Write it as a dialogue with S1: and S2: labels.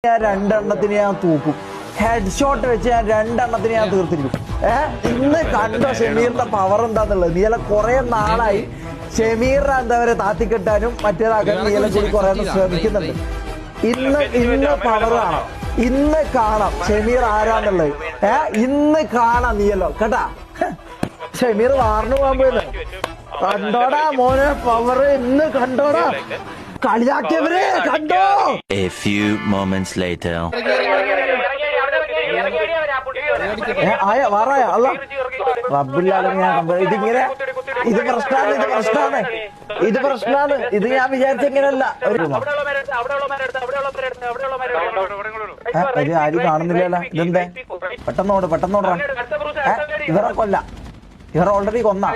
S1: ഞാൻ രണ്ടെണ്ണത്തിന് ഞാൻ തൂക്കും. ഹെഡ് ഷോട്ട് വെച്ച് ഞാൻ രണ്ടെണ്ണത്തിന് ഞാൻ തീർത്തിരിക്കും. ഇന്ന് കണ്ടോ ഷമീറിന്റെ പവർ എന്താന്നുള്ളത്? നീല കുറെ നാളായി ഷമീറിനെ എന്താ പറയുക താത്തിക്കെട്ടാനും മറ്റേതാക്കാനും നീല കൂടി കുറെ ശ്രമിക്കുന്നുണ്ട്. ഇന്ന് പവർ കാണാം, ഇന്ന് കാണാം ഷമീർ ആരാന്നുള്ളത്. ഇന്ന് കാണാം നീയല്ലോ കേട്ടാ. ഷമീർ വാർന്നു പോകാൻ പോയത് കണ്ടോടാ മോനെ, പവർ ഇന്ന് കണ്ടോടാ. കളിയാക്കിയവരെ കണ്ടോ.
S2: A few moments later.
S1: വാറായ അല്ല റബ്ബില്ലാതെ ഇതിങ്ങനെ ഇത് പ്രശ്നമാണ്, ഇത് ഞാൻ വിചാരിച്ച ഇങ്ങനെയല്ല. ഒരു ആരും കാണുന്നില്ലല്ലോ. ഇതെന്തേ പെട്ടെന്നോടാ ഇവരെ കൊല്ല, ഇവർ ഓൾറെഡി കൊന്ന.